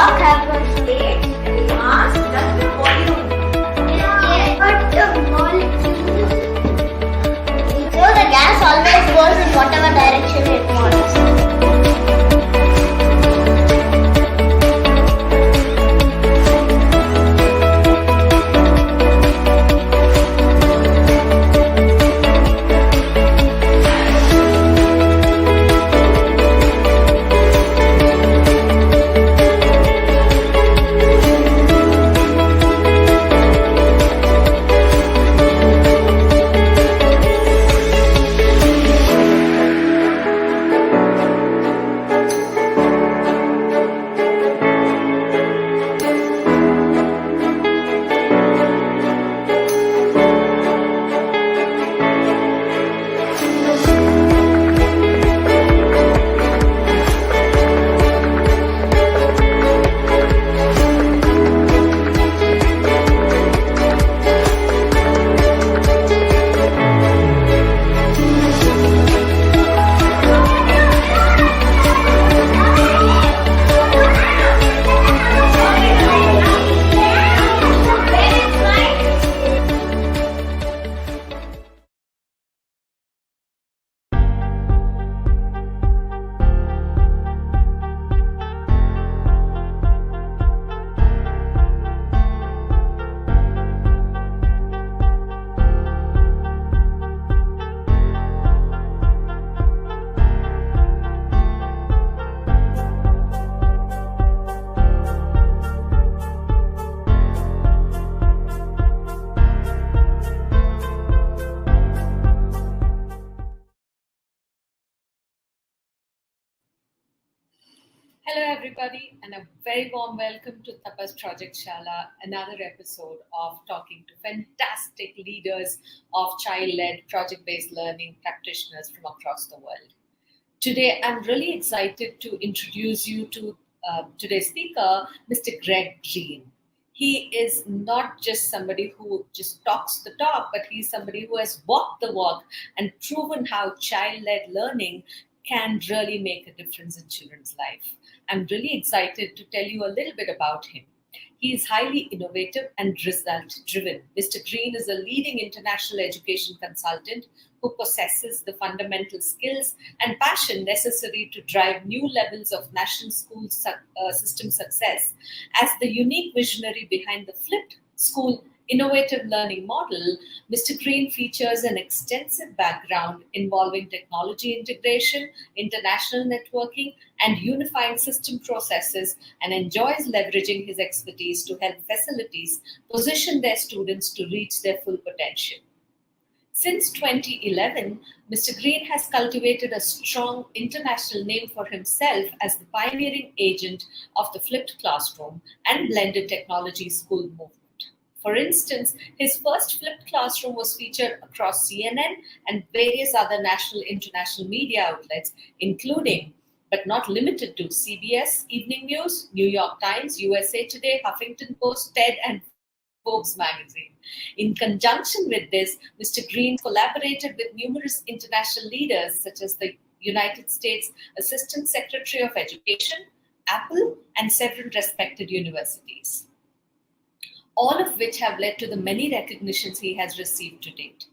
rock have got space and mass, that's the volume. Yeah, but the molecules. So the gas always goes in whatever direction it wants. Hello, everybody, and a very warm welcome to Tapas Project Shala, another episode of talking to fantastic leaders of child-led project-based learning practitioners from across the world. Today, I'm really excited to introduce you to today's speaker, Mr. Greg Green. He is not just somebody who just talks the talk, but he's somebody who has walked the walk and proven how child-led learning can really make a difference in children's life. I'm really excited to tell you a little bit about him. He is highly innovative and result-driven. Mr. Green is a leading international education consultant who possesses the fundamental skills and passion necessary to drive new levels of national school system success. As the unique visionary behind the flipped school innovative learning model, Mr. Green features an extensive background involving technology integration, international networking, and unifying system processes, and enjoys leveraging his expertise to help facilities position their students to reach their full potential. Since 2011, Mr. Green has cultivated a strong international name for himself as the pioneering agent of the flipped classroom and blended technology school movement. For instance, his first flipped classroom was featured across CNN and various other national international media outlets, including, but not limited to, CBS, Evening News, New York Times, USA Today, Huffington Post, TED, and Forbes magazine. In conjunction with this, Mr. Green collaborated with numerous international leaders such as the United States Assistant Secretary of Education, Apple, and several respected universities, all of which have led to the many recognitions he has received to date.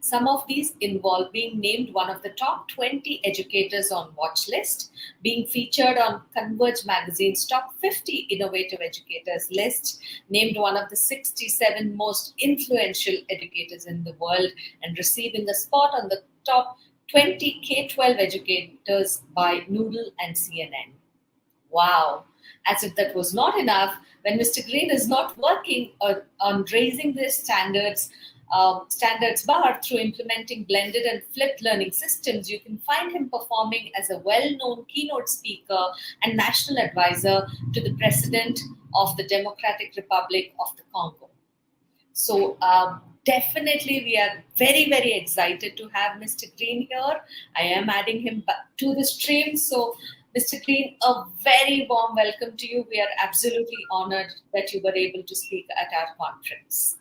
Some of these involve being named one of the top 20 educators on Watch List, being featured on Converge magazine's top 50 innovative educators list, named one of the 67 most influential educators in the world, and receiving a spot on the top 20 K-12 educators by Noodle and CNN. Wow! As if that was not enough, when Mr. Green is not working on raising their standards bar through implementing blended and flipped learning systems, you can find him performing as a well-known keynote speaker and national advisor to the President of the Democratic Republic of the Congo. So definitely we are very, very excited to have Mr. Green here. I am adding him to the stream. So Mr. Green, a very warm welcome to you. We are absolutely honored that you were able to speak at our conference.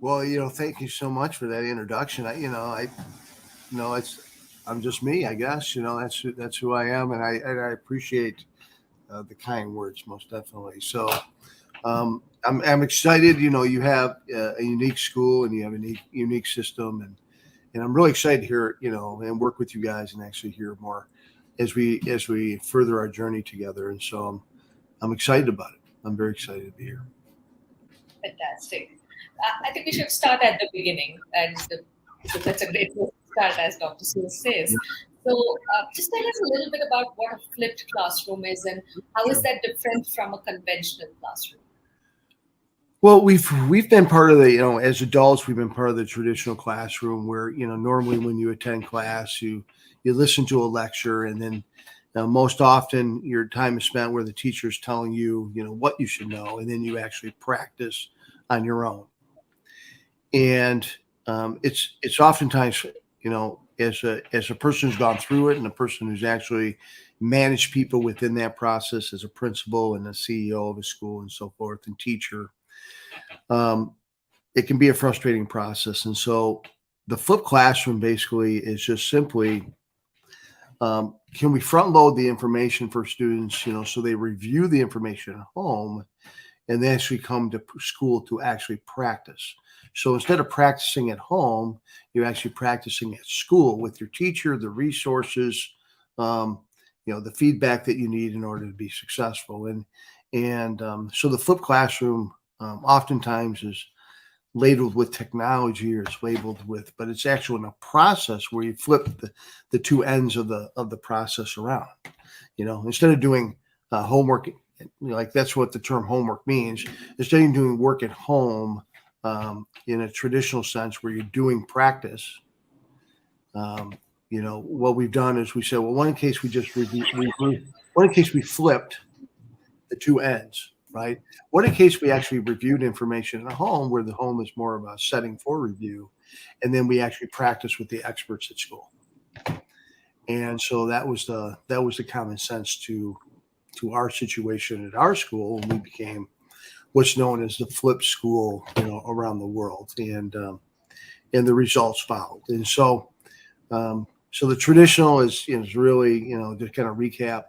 Well, thank you so much for that introduction. I'm just me, I guess. That's who I am, and I appreciate the kind words, most definitely. So I'm excited. You know, you have a unique school and you have a unique system, and I'm really excited to hear, you know, and work with you guys and actually hear more as we further our journey together. And so I'm excited about it. I'm very excited to be here. Fantastic. I think we should start at the beginning, and so that's a great place to start, as Dr. Seuss says. So, just tell us a little bit about what a flipped classroom is, and how is that different from a conventional classroom? Well, we've been part of the, you know, as adults, we've been part of the traditional classroom where, you know, normally when you attend class, you listen to a lecture, and then most often your time is spent where the teacher's telling you, you know, what you should know, and then you actually practice on your own. And it's oftentimes, you know, as a person who's gone through it and a person who's actually managed people within that process as a principal and a CEO of a school and so forth and teacher, it can be a frustrating process. And so the flipped classroom basically is just simply, can we front load the information for students, you know, so they review the information at home and they actually come to school to actually practice. So instead of practicing at home, you're actually practicing at school with your teacher, the resources, you know, the feedback that you need in order to be successful. So the flipped classroom oftentimes is labeled with technology, or it's labeled with, but it's actually in a process where you flip the two ends of the process around. You know, instead of doing homework, like that's what the term homework means, instead of doing work at home in a traditional sense where you're doing practice, you know, what we've done is we said, well, one in case we just one in case we flipped the two ends, right? What in case we actually reviewed information at home, where the home is more of a setting for review, and then we actually practice with the experts at school. And so that was the common sense to our situation at our school, and we became what's known as the flip school, you know, around the world, and the results followed. And so so the traditional is really, you know, to kind of recap,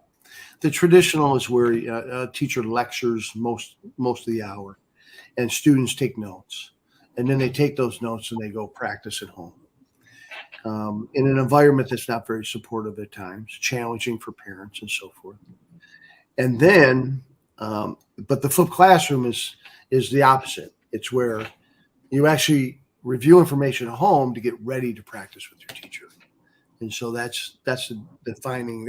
the traditional is where a teacher lectures most of the hour, and students take notes, and then they take those notes and they go practice at home in an environment that's not very supportive at times, challenging for parents and so forth. And then, but the flipped classroom is the opposite. It's where you actually review information at home to get ready to practice with your teacher. And so that's defining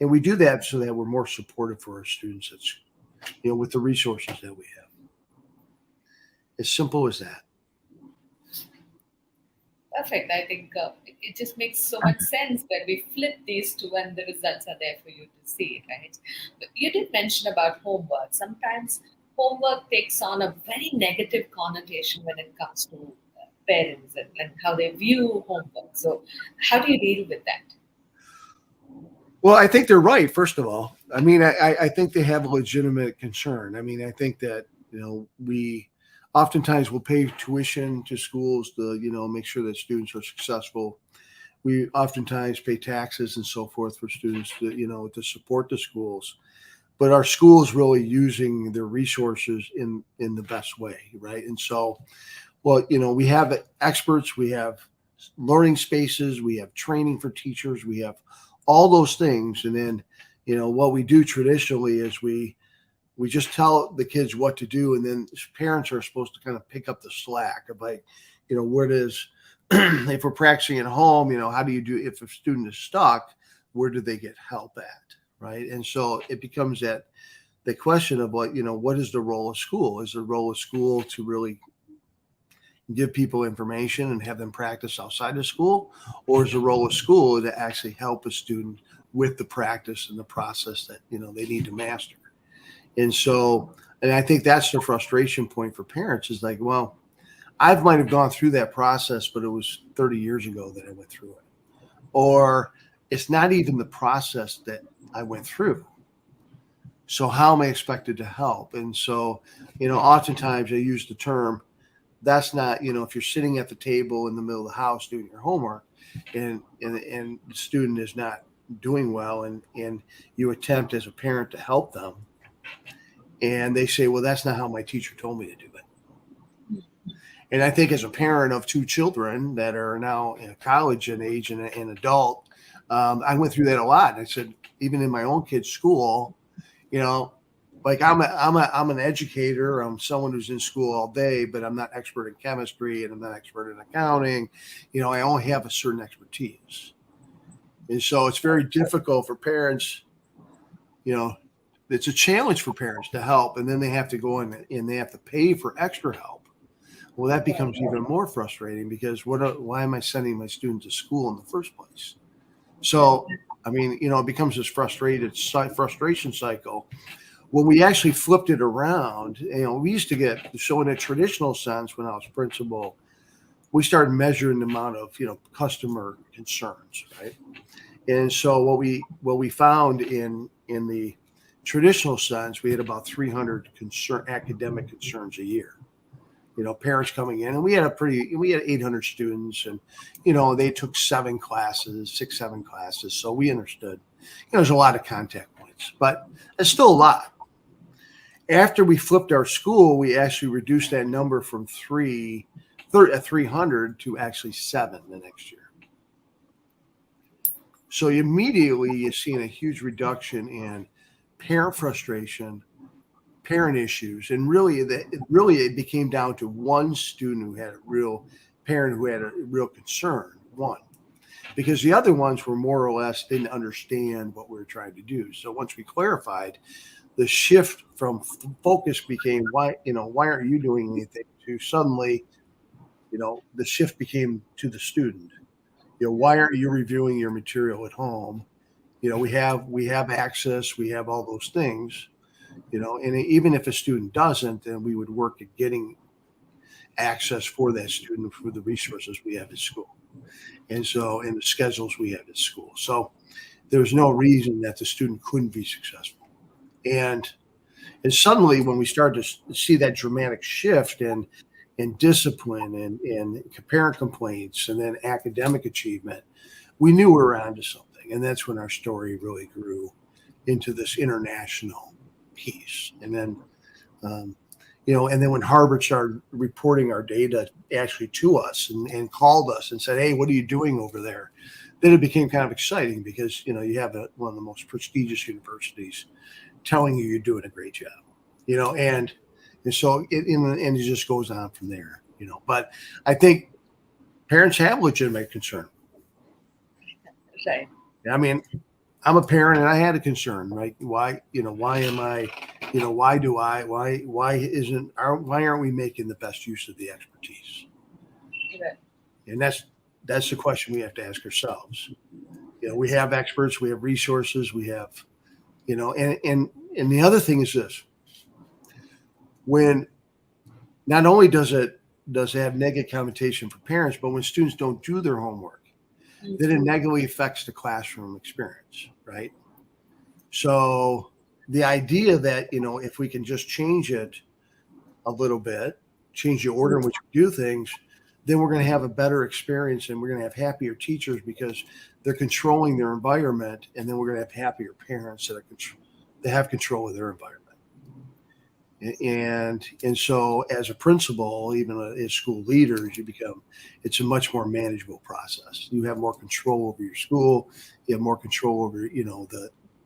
and we do that so that we're more supportive for our students. It's, you know, with the resources that we have. As simple as that. Perfect. I think it just makes so much sense when we flip these two and the results are there for you to see, right? But you did mention about homework. Sometimes homework takes on a very negative connotation when it comes to parents and how they view homework. So how do you deal with that? Well, I think they're right, first of all. I mean, I think they have a legitimate concern. I mean, I think that, you know, we oftentimes will pay tuition to schools to, you know, make sure that students are successful. We oftentimes pay taxes and so forth for students to, you know, to support the schools. But our schools really using their resources in the best way, right? And so, well, you know, we have experts, we have learning spaces, we have training for teachers, we have all those things. And then, you know, what we do traditionally is we just tell the kids what to do, and then parents are supposed to kind of pick up the slack of, like, you know, where it is. If we're practicing at home, you know, how do you do if a student is stuck? Where do they get help at, right? And so it becomes the question of, what, you know, what is the role of school? Is the role of school to really give people information and have them practice outside of school, or is the role of school to actually help a student with the practice and the process that, you know, they need to master? And so, and I think that's the frustration point for parents, is like, well, I might have gone through that process, but it was 30 years ago that I went through it. Or it's not even the process that I went through. So how am I expected to help? And so, you know, oftentimes I use the term, that's not, you know, if you're sitting at the table in the middle of the house doing your homework and the student is not doing well, and you attempt as a parent to help them, and they say, well, that's not how my teacher told me to do it. And I think as a parent of two children that are now in college in age and an adult, I went through that a lot. And I said, even in my own kid's school, like I'm an educator. I'm someone who's in school all day, but I'm not expert in chemistry and I'm not expert in accounting. I only have a certain expertise. And so it's very difficult for parents, it's a challenge for parents to help. And then they have to go in and they have to pay for extra help. Well, that becomes even more frustrating because why am I sending my student to school in the first place? So, it becomes this frustration cycle. When we actually flipped it around, we used to get, so in a traditional sense, when I was principal, we started measuring the amount of, customer concerns, right? And so what we found in the traditional sense, we had about 300 academic concerns a year. Parents coming in, and we had 800 students, and they took 7 classes. So we understood, there's a lot of contact points, but it's still a lot. After we flipped our school, we actually reduced that number from 300 to actually 7 the next year. So immediately you're seeing a huge reduction in parent frustration, parent issues, and really it became down to one student who had a real concern, one, because the other ones were more or less didn't understand what we were trying to do. So once we clarified, the shift from focus became why aren't you doing anything, to suddenly, the shift became to the student. Why aren't you reviewing your material at home? We have access, we have all those things. And even if a student doesn't, then we would work at getting access for that student through the resources we have at school. And so, in the schedules we have at school. So there's no reason that the student couldn't be successful. And suddenly when we started to see that dramatic shift in discipline and parent complaints and then academic achievement, we knew we were onto something. And that's when our story really grew into this international piece. And then, and then when Harvard started reporting our data actually to us and called us and said, hey, what are you doing over there? Then it became kind of exciting because, you have one of the most prestigious universities telling you're doing a great job, and so it just goes on from there, but I think parents have legitimate concern. Right. I'm a parent and I had a concern, right? Why aren't we making the best use of the expertise? Right. And that's the question we have to ask ourselves. We have experts, we have resources, we have, and the other thing is this: when not only does it have negative connotation for parents, but when students don't do their homework, then it negatively affects the classroom experience, right? So the idea that, if we can just change it a little bit, change the order in which we do things, then we're going to have a better experience and we're going to have happier teachers because they're controlling their environment, and then we're going to have happier parents that have control of their environment. And so as a principal, even as school leaders, it's a much more manageable process. You have more control over your school, you have more control over,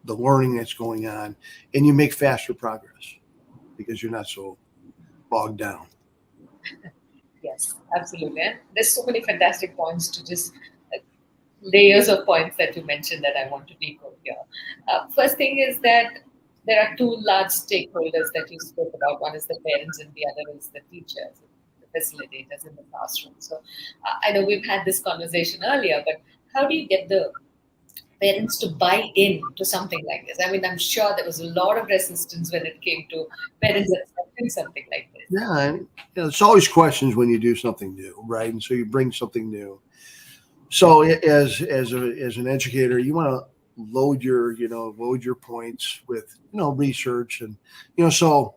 the learning that's going on, and you make faster progress because you're not so bogged down. Yes, absolutely. And there's so many fantastic points to just layers of points that you mentioned that I want to decode here. First thing is that there are 2 large stakeholders that you spoke about. One is the parents and the other is the teachers, the facilitators in the classroom. So I know we've had this conversation earlier, but how do you get the parents to buy in to something like this? I'm sure there was a lot of resistance when it came to parents accepting something like this. Yeah, and it's always questions when you do something new, right? And so you bring something new. So as an educator, you want to load your points with research, and so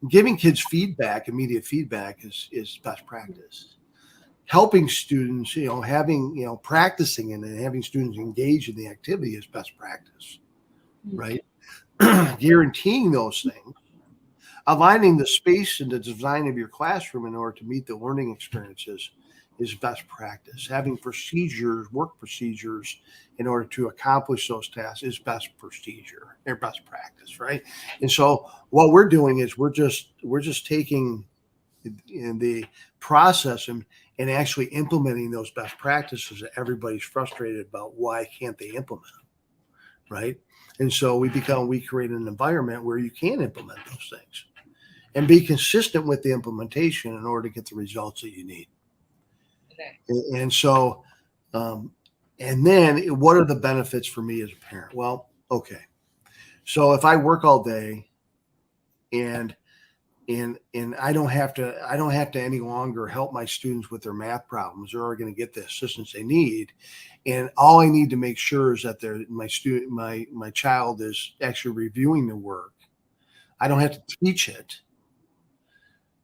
giving kids immediate feedback is best practice. helping students, having, practicing and having students engage in the activity is best practice, right? Guaranteeing those things, aligning the space and the design of your classroom in order to meet the learning experiences is best practice. Having work procedures in order to accomplish those tasks is best procedure or best practice, right? And so what we're doing is we're just taking in the process and actually implementing those best practices that everybody's frustrated about. Why can't they implement them, right? And so we create an environment where you can implement those things and be consistent with the implementation in order to get the results that you need. Okay. And so, and then what are the benefits for me as a parent? Well, okay. So if I work all day and I don't have to any longer help my students with their math problems, they're already going to get the assistance they need. And all I need to make sure is that my child is actually reviewing the work. I don't have to teach it.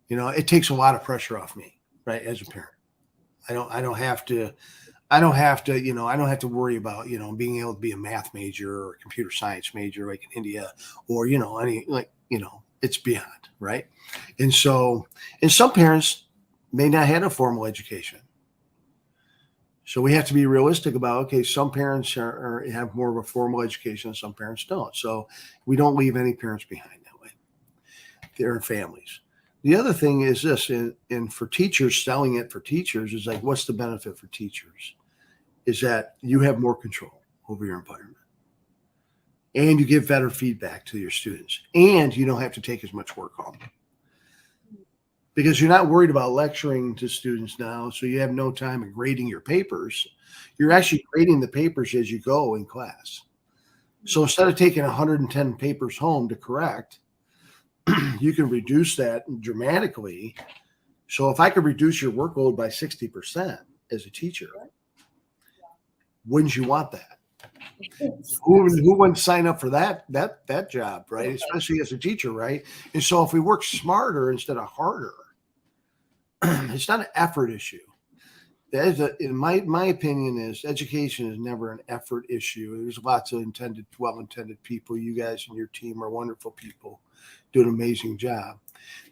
It takes a lot of pressure off me, right? As a parent, I don't have to worry about, being able to be a math major or a computer science major like in India or, it's beyond, right? And so, and some parents may not have a formal education. So we have to be realistic about, okay, some parents have more of a formal education and some parents don't. So we don't leave any parents behind that way. They're in families. The other thing is this, and for teachers, selling it for teachers is like, what's the benefit for teachers? Is that you have more control over your environment. And you give better feedback to your students. And you don't have to take as much work home. Because you're not worried about lecturing to students now, so you have no time in grading your papers. You're actually grading the papers as you go in class. So instead of taking 110 papers home to correct, you can reduce that dramatically. So if I could reduce your workload by 60% as a teacher, wouldn't you want that? Who wouldn't sign up for that job, right? Especially as a teacher, right? And so if we work smarter instead of harder, it's not an effort issue. In my opinion, is education is never an effort issue. There's lots of well-intended people. You guys and your team are wonderful people, do an amazing job.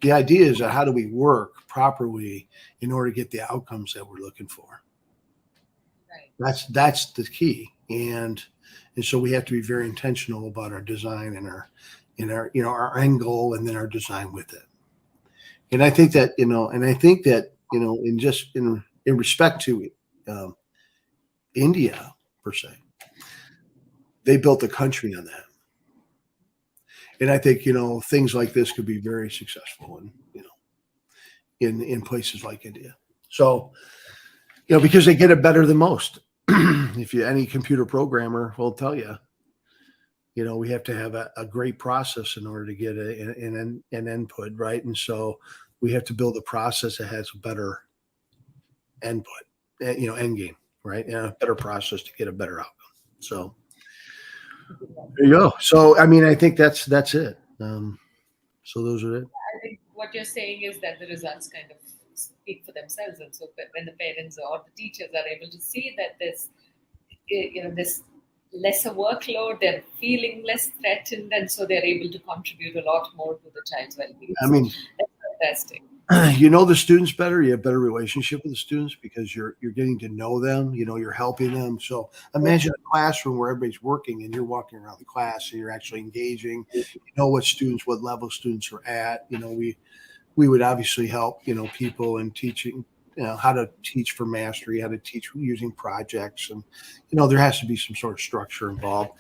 The idea is that how do we work properly in order to get the outcomes that we're looking for? Right. That's the key. And so we have to be very intentional about our design and our end goal and then our design with it. And I think that, in respect to India per se, they built a country on that. And I think, things like this could be very successful in places like India. So, because they get it better than most. If any computer programmer will tell you, we have to have a great process in order to get an input, right? And so we have to build a process that has a better input, end game, right? And a better process to get a better outcome. So there you go. So, I think that's it. So those are it. I think what you're saying is that the results kind of speak for themselves. And so when the parents or the teachers are able to see that this lesser workload, they're feeling less threatened, and so they're able to contribute a lot more to the child's well-being. That's fantastic. The students better. You have better relationship with the students because you're getting to know them. You're helping them. So imagine a classroom where everybody's working and you're walking around the class and you're actually engaging. What level students are at. We would obviously help people in teaching. How to teach for mastery, how to teach using projects, and there has to be some sort of structure involved.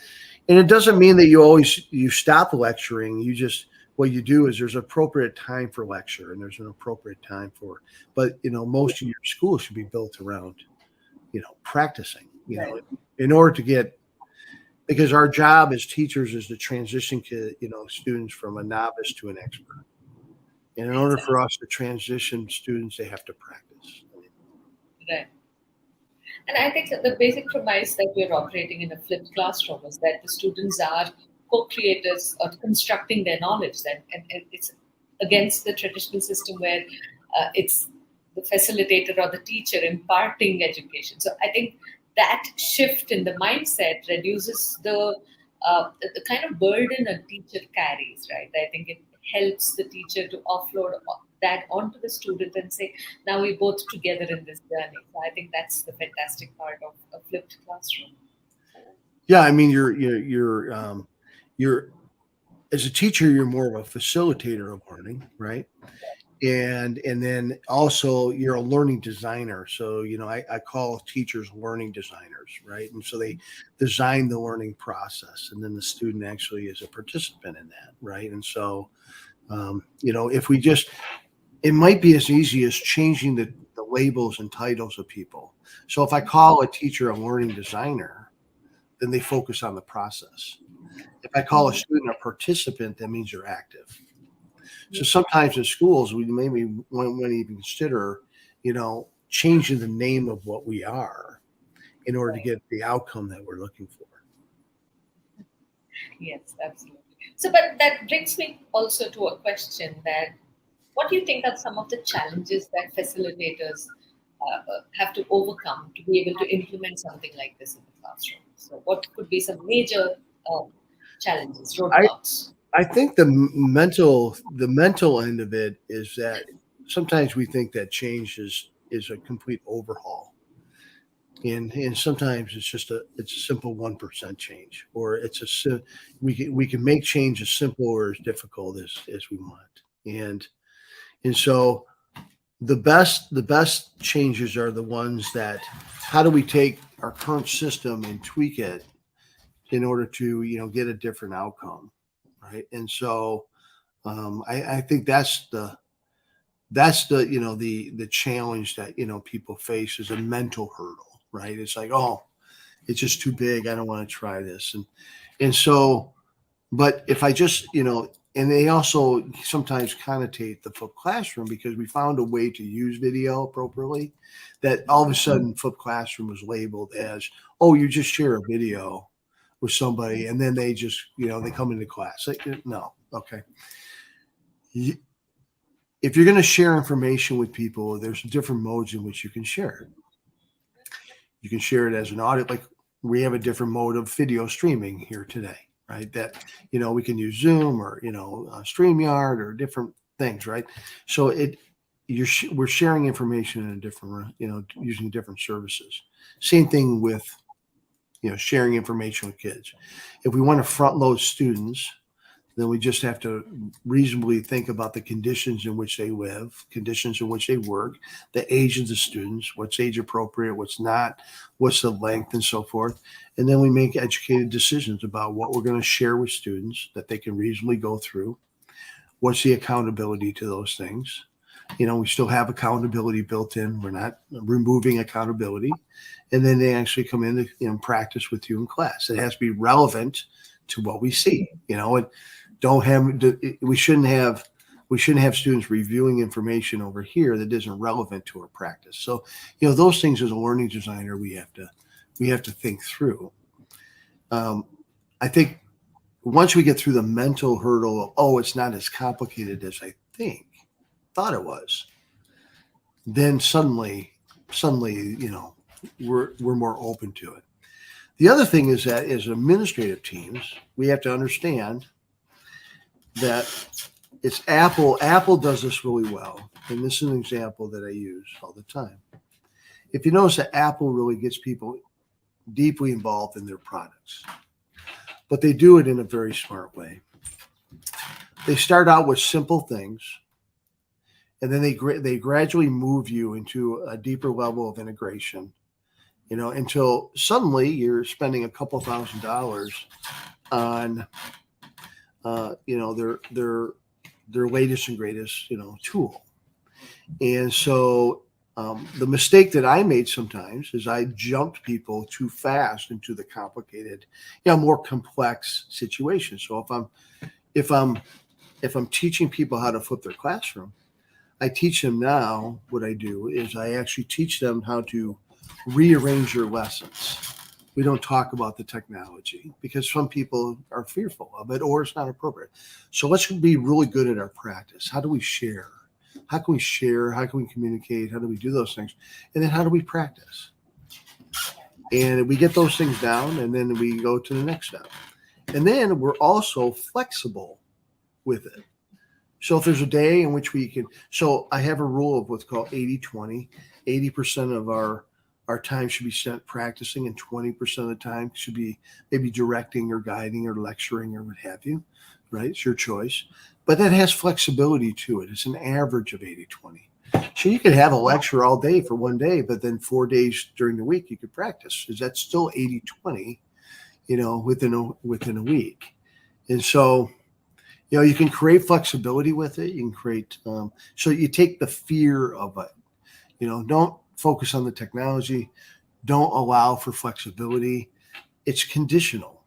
And it doesn't mean that you stop lecturing. What you do is there's appropriate time for lecture and there's an appropriate time but most of your school should be built around practicing. In order to get, because our job as teachers is to transition students from a novice to an expert. And in order for us to transition students, they have to practice. Right. And I think the basic premise that we're operating in a flipped classroom is that the students are co-creators of constructing their knowledge. And it's against the traditional system where it's the facilitator or the teacher imparting education. So I think that shift in the mindset reduces the kind of burden a teacher carries, right? I think it helps the teacher to offload that onto the student and say, now we're both together in this journey. So I think that's the fantastic part of a flipped classroom. Yeah, I mean, you're as a teacher, you're more of a facilitator of learning, right? And then also you're a learning designer. So I call teachers learning designers, right? And so they design the learning process, and then the student actually is a participant in that, right? And so if we just, it might be as easy as changing the labels and titles of people. So if I call a teacher a learning designer, then they focus on the process. If I call a student a participant, that means you're active. So sometimes in schools, we maybe want to even consider, changing the name of what we are in order to get the outcome that we're looking for. Yes, absolutely. So, but that brings me also to a question that what do you think are some of the challenges that facilitators have to overcome to be able to implement something like this in the classroom? So what could be some major challenges, roadblocks? I think the mental end of it is that sometimes we think that change is a complete overhaul. And sometimes it's a simple 1% change, or we can make change as simple or as difficult as we want. And so the best changes are the ones that, how do we take our current system and tweak it in order to get a different outcome, right? And so I think that's the the challenge that people face, is a mental hurdle, right? It's like, oh, it's just too big, I don't want to try this. And so, but if I just and they also sometimes connotate the flipped classroom, because we found a way to use video appropriately, that all of a sudden flipped classroom was labeled as, oh, you just share a video with somebody and then they just they come into class. No. Okay. If you're going to share information with people, there's different modes in which you can share it. You can share it as an audio, like we have a different mode of video streaming here today, right? That we can use Zoom or StreamYard or different things, right? So we're sharing information in a different using different services. Same thing with sharing information with kids. If we want to front load students, then we just have to reasonably think about the conditions in which they live, conditions in which they work, the age of the students, what's age appropriate, what's not, what's the length, and so forth. And then we make educated decisions about what we're going to share with students that they can reasonably go through. What's the accountability to those things? We still have accountability built in. We're not removing accountability. And then they actually come in to practice with you in class. It has to be relevant to what we see, and we shouldn't have students reviewing information over here that isn't relevant to our practice. So, those things as a learning designer, we have to think through. I think once we get through the mental hurdle of, oh, it's not as complicated as I thought it was, then suddenly, we're more open to it. The other thing is that as administrative teams, we have to understand that it's Apple. Apple does this really well. And this is an example that I use all the time. If you notice that Apple really gets people deeply involved in their products, but they do it in a very smart way. They start out with simple things, and then they gradually move you into a deeper level of integration, until suddenly you're spending a couple $1,000 on, their latest and greatest, tool. And so the mistake that I made sometimes is I jumped people too fast into the complicated, more complex situations. So if I'm teaching people how to flip their classroom, I teach them now. What I do is I actually teach them how to rearrange your lessons. We don't talk about the technology because some people are fearful of it or it's not appropriate. So let's be really good at our practice. How do we share? How can we share? How can we communicate? How do we do those things? And then how do we practice? And we get those things down, and then we go to the next step. And then we're also flexible with it. So if there's a day in which we can, so I have a rule of what's called 80-20. 80% of our time should be spent practicing, and 20% of the time should be maybe directing or guiding or lecturing or what have you, right? It's your choice. But that has flexibility to it. It's an average of 80-20. So you could have a lecture all day for one day, but then 4 days during the week you could practice. Is that still 80-20, within a week? And so, you can create flexibility with it. You can create, so you take the fear of it. Don't focus on the technology. Don't allow for flexibility. It's conditional.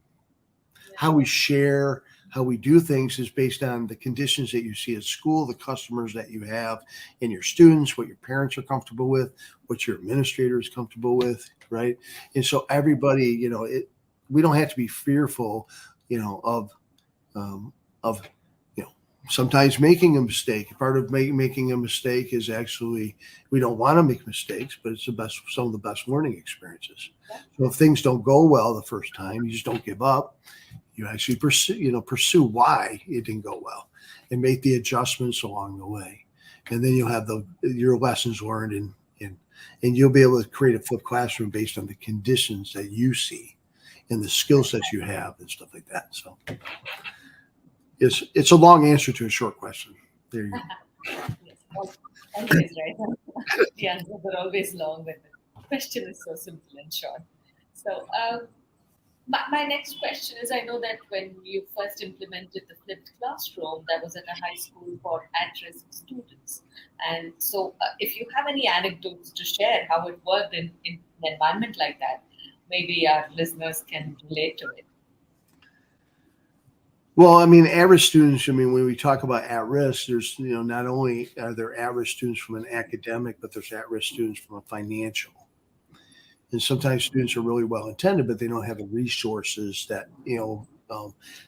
How we share, how we do things is based on the conditions that you see at school, the customers that you have, and your students, what your parents are comfortable with, what your administrator is comfortable with, right? And so everybody, we don't have to be fearful, of sometimes making a mistake. Part of making a mistake is actually, we don't want to make mistakes, but it's some of the best learning experiences. So if things don't go well the first time, you just don't give up. You actually pursue why it didn't go well and make the adjustments along the way. And then you'll have your lessons learned, and you'll be able to create a flipped classroom based on the conditions that you see and the skill sets you have and stuff like that. So it's a long answer to a short question. There you go. Yes, always, right? The answers are always long, but the question is so simple and short. So my next question is, I know that when you first implemented the flipped classroom, that was at a high school for at-risk students. And so if you have any anecdotes to share how it worked in an environment like that, maybe our listeners can relate to it. Well, at-risk students, when we talk about at-risk, there's, not only are there at-risk students from an academic, but there's at-risk students from a financial. And sometimes students are really well intended, but they don't have the resources that,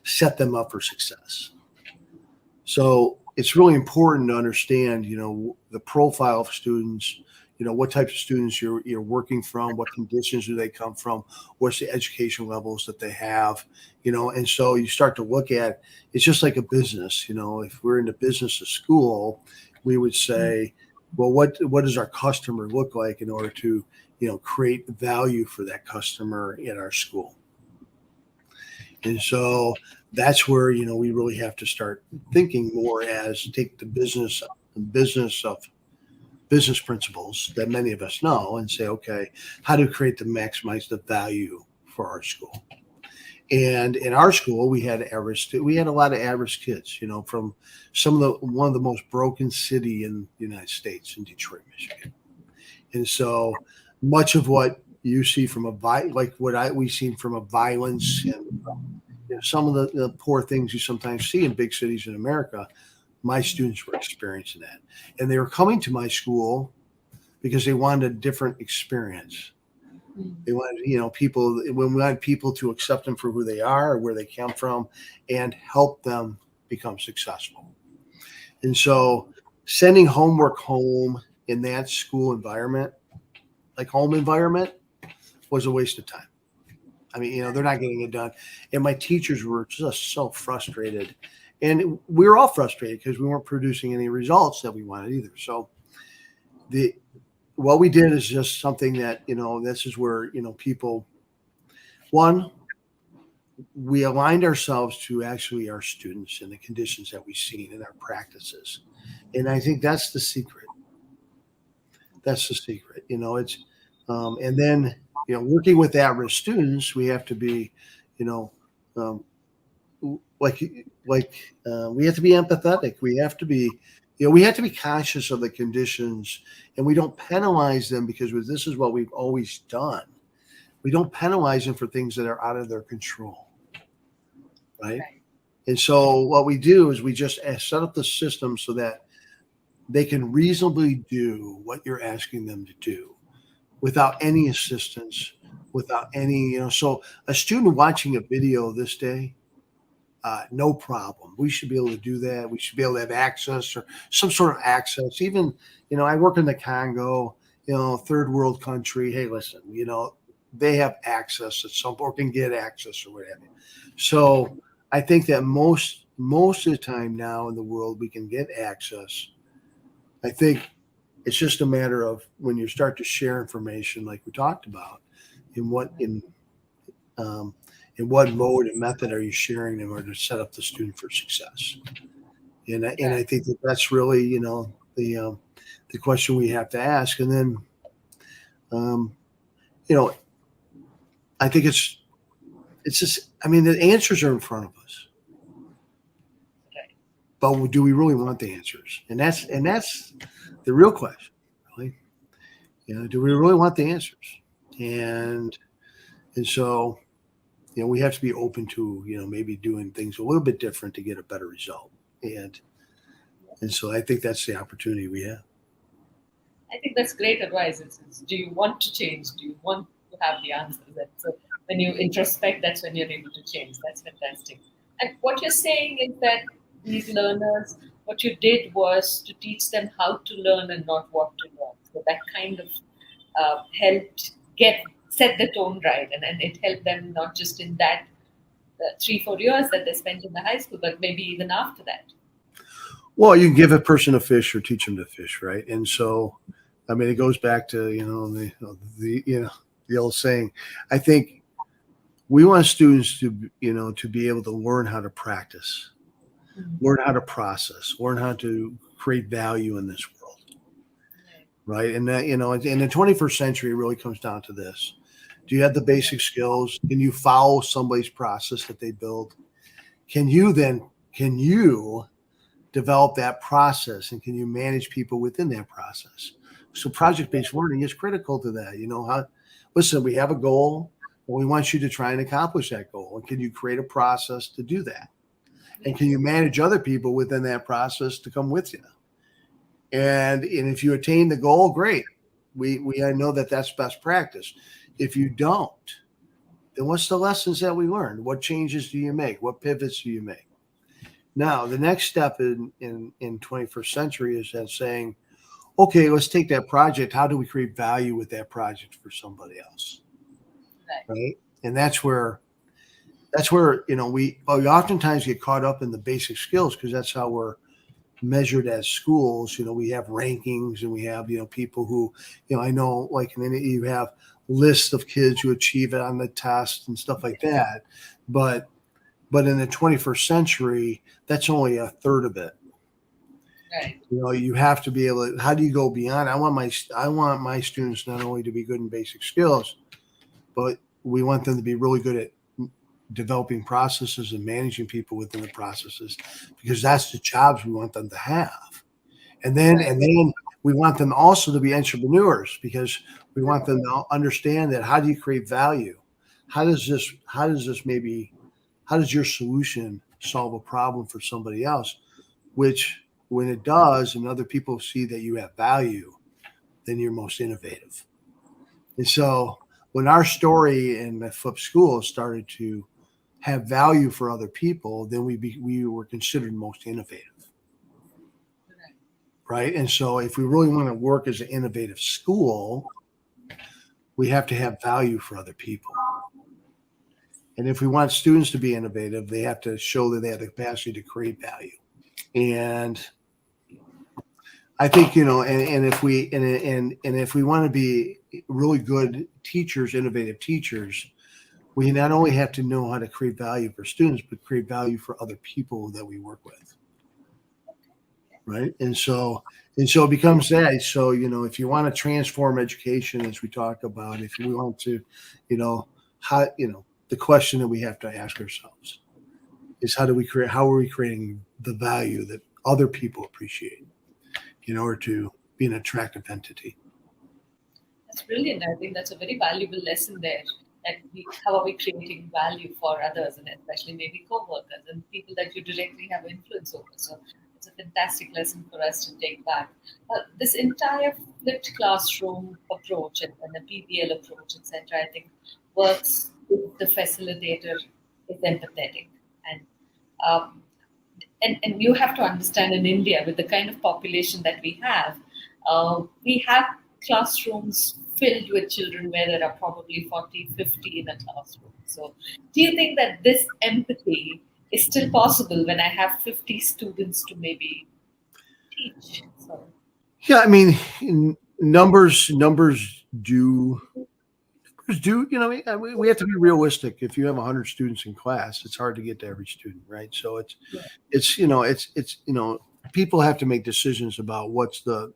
set them up for success. So it's really important to understand, the profile of students, what types of students you're working from, what conditions do they come from, what's the education levels that they have, and so you start to look at, it's just like a business, if we're in the business of school, we would say, well, what does our customer look like in order to, create value for that customer in our school? And so that's where, we really have to start thinking more as take the business principles that many of us know and say, okay, how to maximize the value for our school. And in our school, we had a lot of at-risk kids, from one of the most broken city in the United States, in Detroit, Michigan. And so much of what you see from we've seen from a violence and some of the poor things you sometimes see in big cities in America, my students were experiencing that. And they were coming to my school because they wanted a different experience. They wanted, we wanted people to accept them for who they are, or where they come from, and help them become successful. And so sending homework home in that school environment, like home environment, was a waste of time. They're not getting it done. And my teachers were just so frustrated. And we were all frustrated because we weren't producing any results that we wanted either. So what we did is just something that, this is where, people, one, we aligned ourselves to actually our students and the conditions that we've seen in our practices. And I think that's the secret. That's the secret. It's, and then, working with at-risk students, we have to be, we have to be empathetic. We have to be, we have to be conscious of the conditions, and we don't penalize them because this is what we've always done. We don't penalize them for things that are out of their control. Right. And so what we do is we just set up the system so that they can reasonably do what you're asking them to do without any assistance, without any, so a student watching a video this day no problem. We should be able to do that. We should be able to have access or some sort of access. Even, I work in the Congo, third world country. Hey, listen, they have access at some or can get access or whatever. So I think that most of the time now in the world we can get access. I think it's just a matter of when you start to share information like we talked about, in what mode and method are you sharing in order to set up the student for success? And I think that's really the question we have to ask. And then I think it's just, the answers are in front of us, but do we really want the answers? And that's the real question, really. Do we really want the answers? And so, we have to be open to, maybe doing things a little bit different to get a better result. And so I think that's the opportunity we have. I think that's great advice. It's do you want to change? Do you want to have the answers? So when you introspect, that's when you're able to change. That's fantastic. And what you're saying is that these learners, what you did was to teach them how to learn and not what to learn. So that kind of helped set the tone right, and it helped them not just in that 3-4 years that they spent in the high school, but maybe even after that. Well, you can give a person a fish or teach them to fish, right? And so, it goes back to the old saying. I think we want students to be able to learn how to practice, learn how to process, learn how to create value in this world, right? And that in the 21st century, it really comes down to this. Do you have the basic skills? Can you follow somebody's process that they build? Can you develop that process, and can you manage people within that process? So project-based learning is critical to that. Listen, we have a goal, and we want you to try and accomplish that goal. And can you create a process to do that? And can you manage other people within that process to come with you? And if you attain the goal, great. We know that's best practice. If you don't, then what's the lessons that we learned? What changes do you make? What pivots do you make? Now, the next step in 21st century is that saying, okay, let's take that project. How do we create value with that project for somebody else? Right? And that's where we oftentimes get caught up in the basic skills because that's how we're measured as schools. We have rankings, and we have people who I know, like you have lists of kids who achieve it on the test and stuff like that, but in the 21st century, that's only a third of it. Right. You have to be able to. How do you go beyond? I want my students not only to be good in basic skills, but we want them to be really good at developing processes and managing people within the processes, because that's the jobs we want them to have. And then we want them also to be entrepreneurs, because we want them to understand that how do you create value? How does your solution solve a problem for somebody else? Which, when it does, and other people see that you have value, then you're most innovative. And so when our story in the Flip School started to have value for other people, then we were considered most innovative. Right? And so if we really want to work as an innovative school, we have to have value for other people. And if we want students to be innovative, they have to show that they have the capacity to create value. And I think, and if we want to be really good teachers, innovative teachers, we not only have to know how to create value for students, but create value for other people that we work with. Right. And so it becomes that. So, if you want to transform education, as we talk about, if we want to, the question that we have to ask ourselves is how are we creating the value that other people appreciate in order to be an attractive entity? That's brilliant. I think that's a very valuable lesson there. How are we creating value for others, and especially maybe co-workers and people that you directly have influence over? So it's a fantastic lesson for us to take back. This entire flipped classroom approach and the PBL approach, etc., I think works if the facilitator is empathetic. And Um, and you have to understand, in India, with the kind of population that we have classrooms filled with children where there are probably 40, 50 in a classroom. So, do you think that this empathy is still possible when I have 50 students to maybe teach? So, Yeah, I mean, numbers do, we have to be realistic. If you have 100 students in class, it's hard to get to every student, right? So yeah, it's people have to make decisions about what's the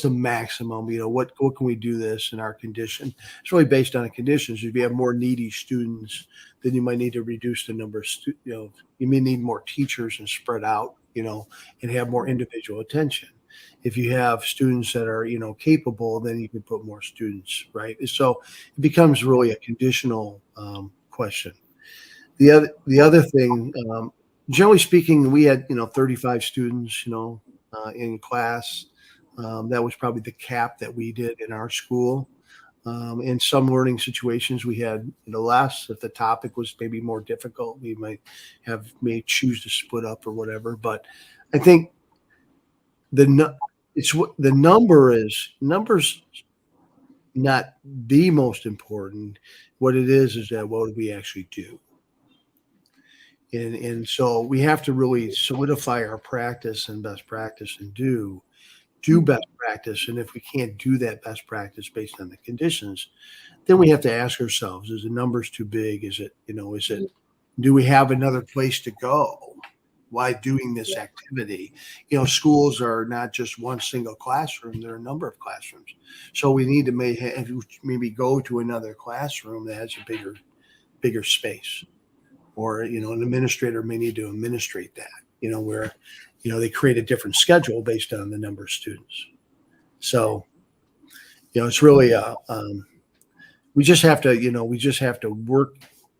maximum, what can we do this in our condition. It's really based on the conditions. If you have more needy students, then you might need to reduce the number of you may need more teachers and spread out, and have more individual attention. If you have students that are capable, then you can put more students, right? So it becomes really a conditional question. The other thing, generally speaking, we had 35 students in class. That was probably the cap that we did in our school. In some learning situations, we had less. If the topic was maybe more difficult, we may choose to split up or whatever. But I think the numbers not the most important. What it is that what do we actually do? And so we have to really solidify our practice and best practice and do best practice. And if we can't do that best practice based on the conditions, then we have to ask ourselves, is the numbers too big? Do we have another place to go while doing this activity? Schools are not just one single classroom. There are a number of classrooms. So we need to maybe go to another classroom that has a bigger space, or, an administrator may need to administrate that, where, they create a different schedule based on the number of students. So, it's really, we just have to work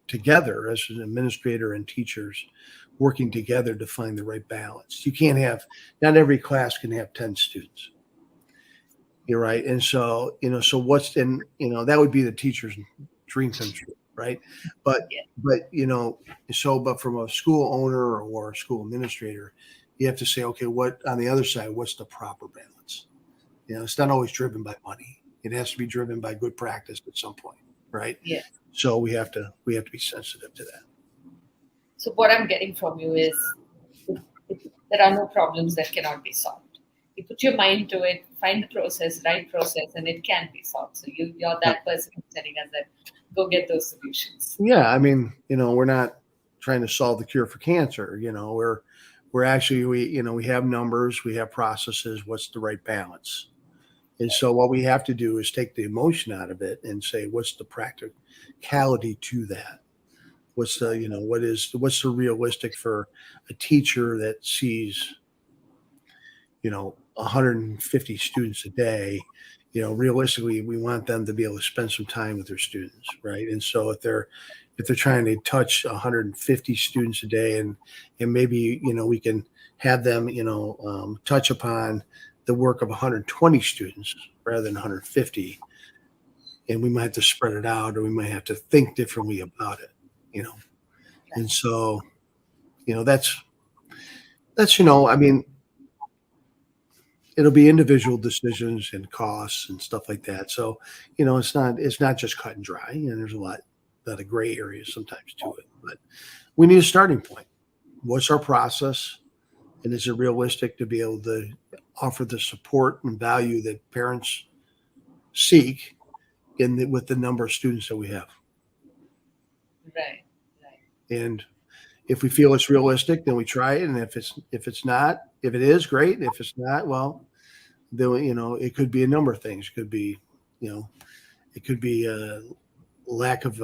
together as an administrator and teachers, working together to find the right balance. You can't not every class can have 10 students. You're right. And so, that would be the teacher's dream come true. Right. But from a school owner or a school administrator, you have to say, okay, on the other side, what's the proper balance? It's not always driven by money. It has to be driven by good practice at some point. Right. yeah. So we have to be sensitive to that. So what I'm getting from you is there are no problems that cannot be solved. You put your mind to it, find the right process, and it can be solved. So you're that person who's telling us that go get those solutions. Yeah, I mean, we're not trying to solve the cure for cancer. We're actually we have numbers, we have processes. What's the right balance? And so what we have to do is take the emotion out of it and say, what's the practicality to that? What's what's the realistic for a teacher that sees 150 students a day? Realistically, we want them to be able to spend some time with their students, right? And so if they're trying to touch 150 students a day, and maybe we can have them touch upon the work of 120 students rather than 150, and we might have to spread it out, or we might have to think differently about it, and so that's I mean, it'll be individual decisions and costs and stuff like that. So, it's not just cut and dry, and there's a lot of gray areas sometimes to it, but we need a starting point. What's our process? And is it realistic to be able to offer the support and value that parents seek with the number of students that we have? Right. And if we feel it's realistic, then we try it. And if it is, great. If it's not, well, then, it could be a number of things. It could be, it could be a lack of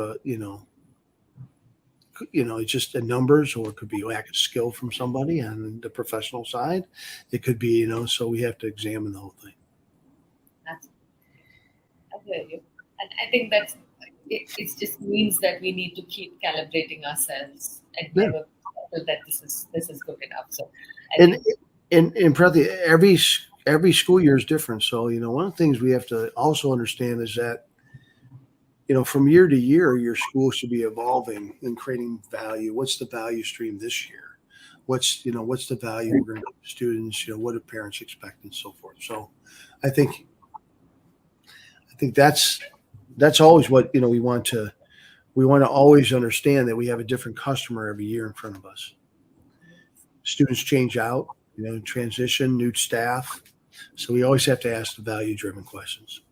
it's just the numbers, or it could be lack of skill from somebody on the professional side. It could be, so we have to examine the whole thing. I hear you. And I think it just means that we need to keep calibrating ourselves and never feel that this is good enough. So, and probably every school year is different. So, one of the things we have to also understand is that from year to year, your school should be evolving and creating value. What's the value stream this year? What's the value we're going to give students? What do parents expect and so forth. So I think that's always what, we want to always understand that we have a different customer every year in front of us. Students change out, transition, new staff. So we always have to ask the value-driven questions.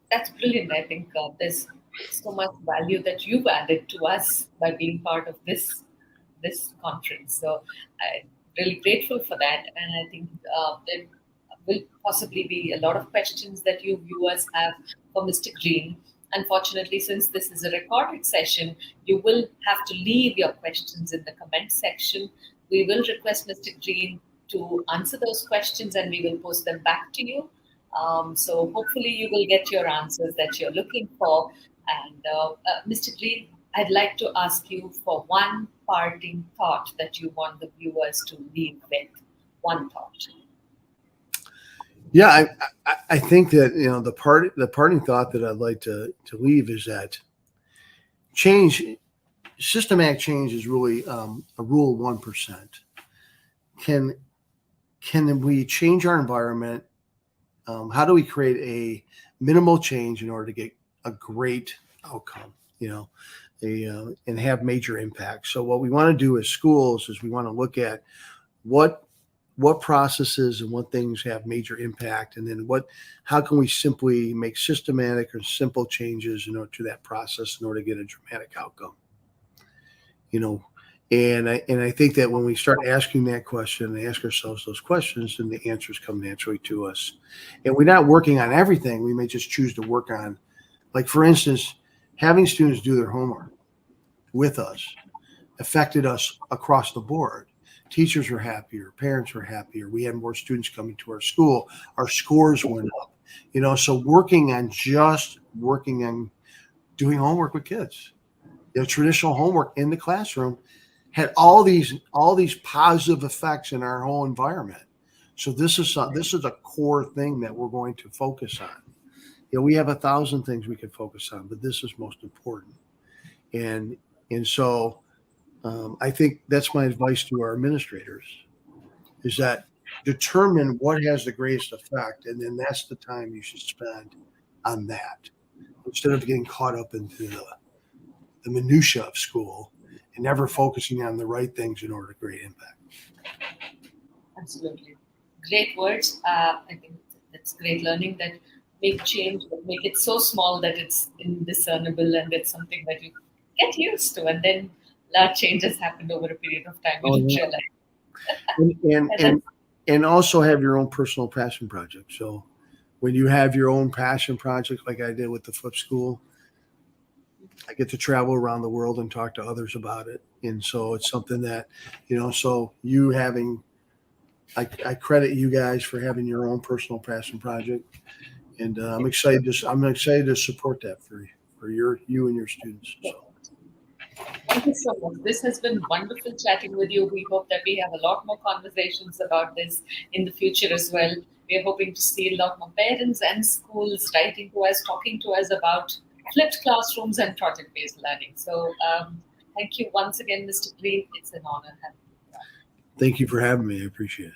That's brilliant. I think there's so much value that you've added to us by being part of this conference. So I'm really grateful for that. And I think there will possibly be a lot of questions that you viewers have for Mr. Green. Unfortunately, since this is a recorded session, you will have to leave your questions in the comment section. We will request Mr. Green to answer those questions and we will post them back to you. So hopefully you will get your answers that you're looking for. And Mr. Green, I'd like to ask you for one parting thought that you want the viewers to leave with. One thought. Yeah, I think that the parting thought that I'd like to leave is that systematic change is really a rule of 1%. Can we change our environment? How do we create a minimal change in order to get a great outcome, and have major impact? So what we want to do as schools is we want to look at what processes and what things have major impact, and then how can we simply make systematic or simple changes to that process in order to get a dramatic outcome. And I think that when we start asking that question and ask ourselves those questions, then the answers come naturally to us. And we're not working on everything. We may just choose to work on, like, for instance, having students do their homework with us affected us across the board. Teachers were happier, parents were happier. We had more students coming to our school. Our scores went up. So working on doing homework with kids, traditional homework in the classroom had all these positive effects in our whole environment. So this is a core thing that we're going to focus on. We have 1,000 things we could focus on, but this is most important. And so I think that's my advice to our administrators, is that determine what has the greatest effect, and then that's the time you should spend on that, instead of getting caught up into the minutia of school and never focusing on the right things in order to create impact. Absolutely. Great words. I think that's great learning, that make change, but make it so small that it's indiscernible and it's something that you get used to, and then large changes happen over a period of time. You realize. And also have your own personal passion project. So when you have your own passion project, like I did with the Flip School, I get to travel around the world and talk to others about it. And so it's something that, so you having, I credit you guys for having your own personal passion project. And I'm excited to support that for you and your students. So. Thank you so much. This has been wonderful chatting with you. We hope that we have a lot more conversations about this in the future as well. We are hoping to see a lot more parents and schools writing to us, talking to us about flipped classrooms and project-based learning. So thank you once again, Mr. Green. It's an honor having you. Thank you for having me. I appreciate it.